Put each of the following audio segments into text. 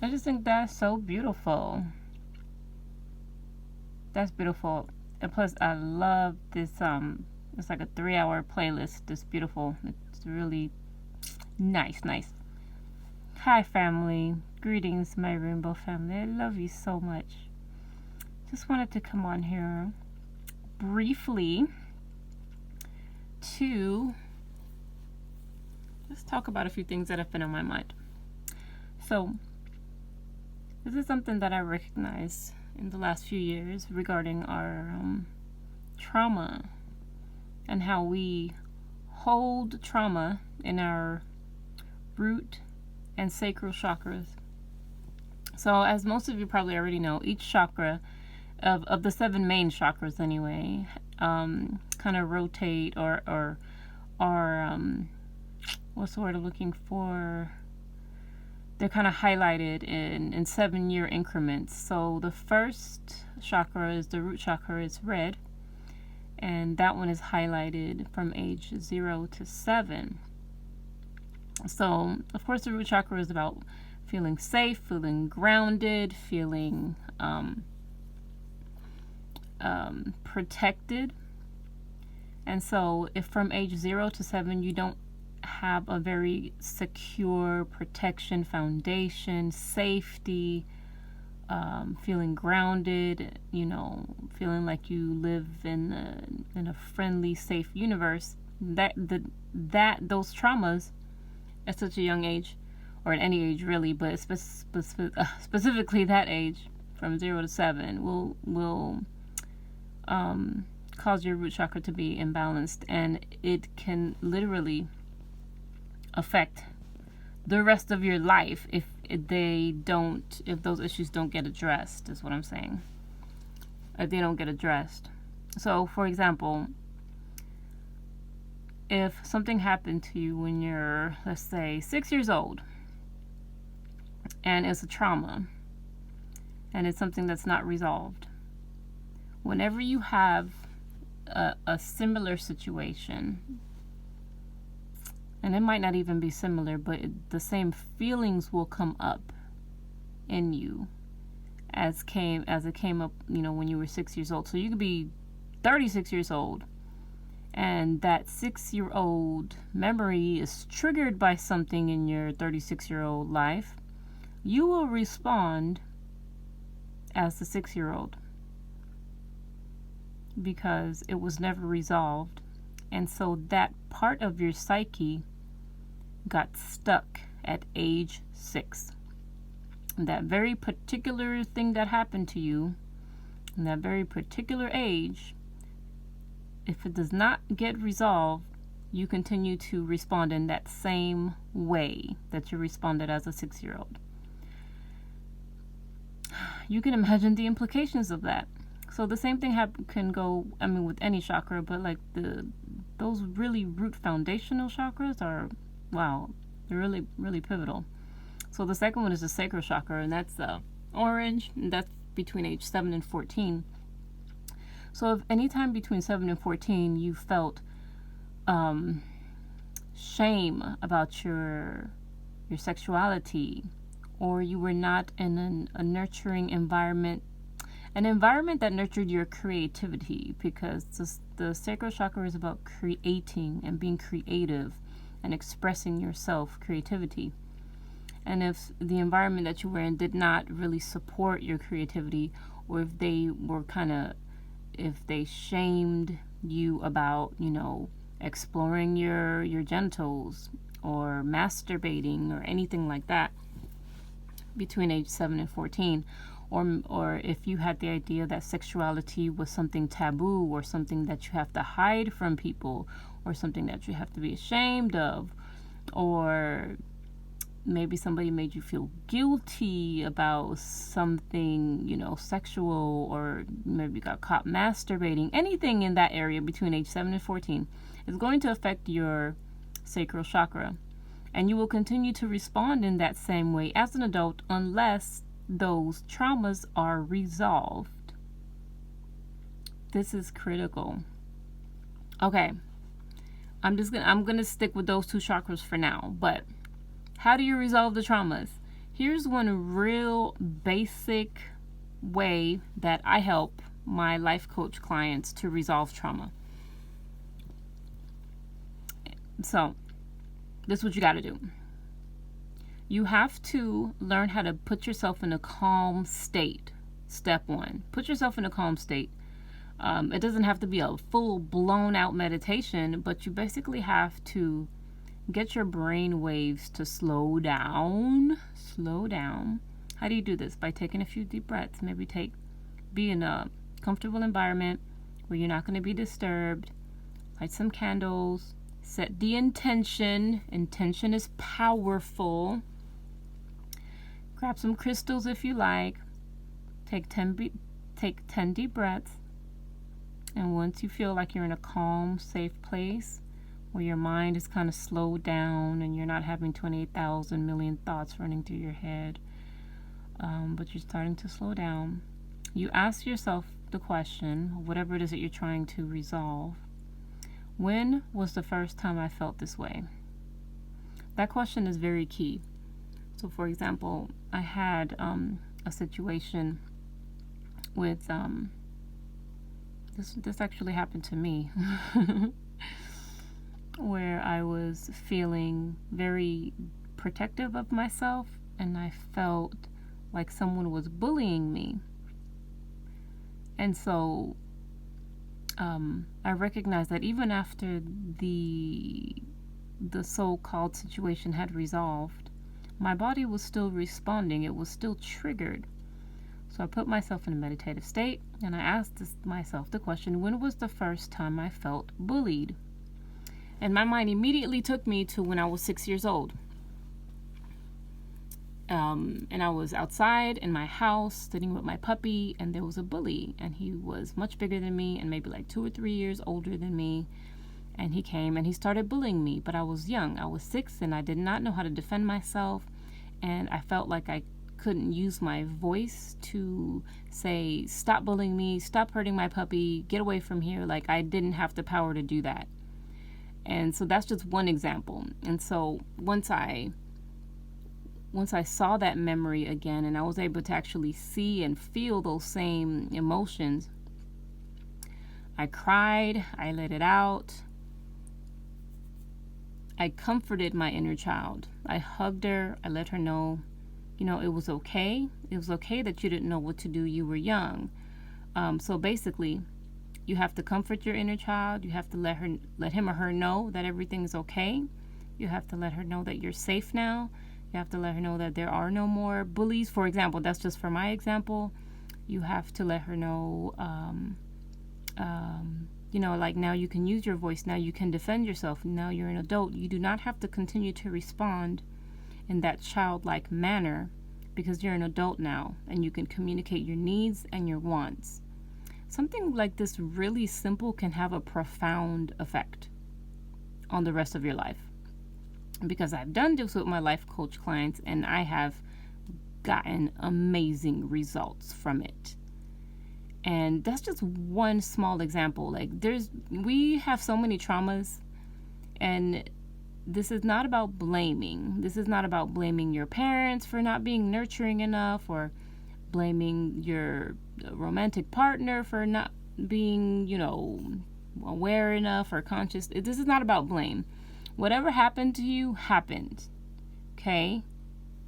I just think that's so beautiful. That's beautiful. And plus, I love this. It's like a 3-hour playlist. It's beautiful. It's really nice, nice. Hi, family. Greetings, my rainbow family. I love you so much. Just wanted to come on here briefly to just talk about a few things that have been on my mind. So, this is something that I recognize in the last few years regarding our trauma and how we hold trauma in our root and sacral chakras. So, as most of you probably already know, each chakra of the 7 main chakras anyway kind of rotate or what's the word I'm looking for? They're kind of highlighted in 7-year increments. So the first chakra is the root chakra. It's red, and that one is highlighted from age 0 to 7. So of course the root chakra is about feeling safe, feeling grounded, feeling protected. And so if from age 0 to 7 you don't have a very secure protection foundation, safety, feeling grounded, feeling like you live in a friendly, safe universe, those traumas at such a young age, or at any age really, but specifically that age from 0 to 7 will cause your root chakra to be imbalanced, and it can literally affect the rest of your life if those issues don't get addressed, is what I'm saying. If they don't get addressed. So, for example, if something happened to you when you're, let's say, 6 years old, and it's a trauma, and it's something that's not resolved, whenever you have a similar situation, and it might not even be similar, but the same feelings will come up in you as it came up, when you were 6 years old. So you could be 36 years old, and that 6-year-old memory is triggered by something in your 36-year-old life. You will respond as the 6-year-old because it was never resolved. And so that part of your psyche got stuck at age 6. That very particular thing that happened to you in that very particular age, if it does not get resolved, you continue to respond in that same way that you responded as a 6-year-old. You can imagine the implications of that. So the same thing can go, with any chakra, but like those really root foundational chakras are, wow, they're really, really pivotal. So the second one is the sacral chakra, and that's orange, and that's between age 7 and 14. So if any time between 7 and 14 you felt shame about your sexuality, or you were not in a nurturing environment, an environment that nurtured your creativity, because the sacral chakra is about creating and being creative and expressing yourself, creativity. And if the environment that you were in did not really support your creativity, or if they shamed you about, exploring your genitals or masturbating or anything like that between age 7 and 14, or if you had the idea that sexuality was something taboo, or something that you have to hide from people, or something that you have to be ashamed of, or maybe somebody made you feel guilty about something, sexual, or maybe you got caught masturbating, anything in that area between age 7 and 14 is going to affect your sacral chakra. And you will continue to respond in that same way as an adult unless those traumas are resolved. This is critical. Okay. I'm going to stick with those 2 chakras for now, but how do you resolve the traumas? Here's one real basic way that I help my life coach clients to resolve trauma. So, this is what you got to do. You have to learn how to put yourself in a calm state. Step one, put yourself in a calm state. It doesn't have to be a full blown out meditation, but you basically have to get your brain waves to slow down. Slow down. How do you do this? By taking a few deep breaths. Maybe be in a comfortable environment where you're not going to be disturbed. Light some candles. Set the intention. Intention is powerful. Grab some crystals if you like. Take 10 deep breaths. And once you feel like you're in a calm, safe place where your mind is kind of slowed down and you're not having 28,000 million thoughts running through your head, but you're starting to slow down, you ask yourself the question, whatever it is that you're trying to resolve, when was the first time I felt this way? That question is very key. So, for example, I had a situation with this actually happened to me where I was feeling very protective of myself and I felt like someone was bullying me. And so I recognized that even after the so-called situation had resolved, my body was still responding. It was still triggered. So I put myself in a meditative state and I asked myself the question, when was the first time I felt bullied? And my mind immediately took me to when I was 6 years old. And I was outside in my house sitting with my puppy, and there was a bully, and he was much bigger than me and maybe like 2 or 3 years older than me. And he came and he started bullying me, but I was young. I was 6 and I did not know how to defend myself, and I felt like I couldn't use my voice to say, stop bullying me, stop hurting my puppy, get away from here. Like, I didn't have the power to do that. And so that's just one example. And so once I saw that memory again and I was able to actually see and feel those same emotions, I cried, I let it out. I comforted my inner child. I hugged her, I let her know, it was okay. It was okay that you didn't know what to do. You were young. So basically, you have to comfort your inner child. You have to let him or her know that everything is okay. You have to let her know that you're safe now. You have to let her know that there are no more bullies. For example, that's just for my example. You have to let her know, like, now you can use your voice. Now you can defend yourself. Now you're an adult. You do not have to continue to respond in that childlike manner because you're an adult now and you can communicate your needs and your wants. Something like this really simple can have a profound effect on the rest of your life. Because I've done this with my life coach clients and I have gotten amazing results from it. And that's just one small example. Like, we have so many traumas, and this is not about blaming. This is not about blaming your parents for not being nurturing enough, or blaming your romantic partner for not being, aware enough or conscious. This is not about blame. Whatever happened to you happened. Okay?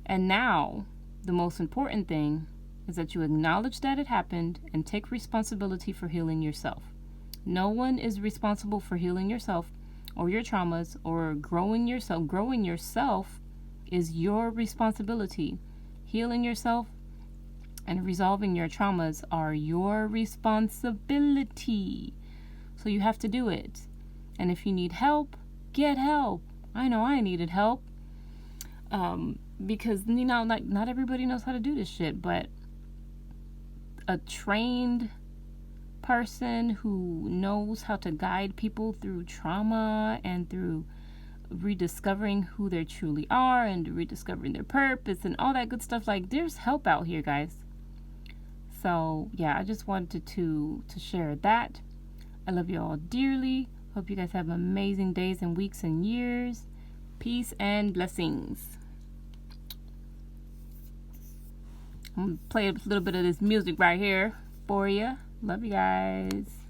And now, the most important thing is that you acknowledge that it happened and take responsibility for healing yourself. No one is responsible for healing yourself or your traumas or growing yourself. Growing yourself is your responsibility. Healing yourself and resolving your traumas are your responsibility. So you have to do it. And if you need help, get help. I know I needed help. Because, not everybody knows how to do this shit, but a trained person who knows how to guide people through trauma and through rediscovering who they truly are and rediscovering their purpose and all that good stuff, like, there's help out here, guys. So yeah, I just wanted to share that. I love you all dearly. Hope you guys have amazing days and weeks and years. Peace and blessings. I'm gonna play a little bit of this music right here for you. Love you guys.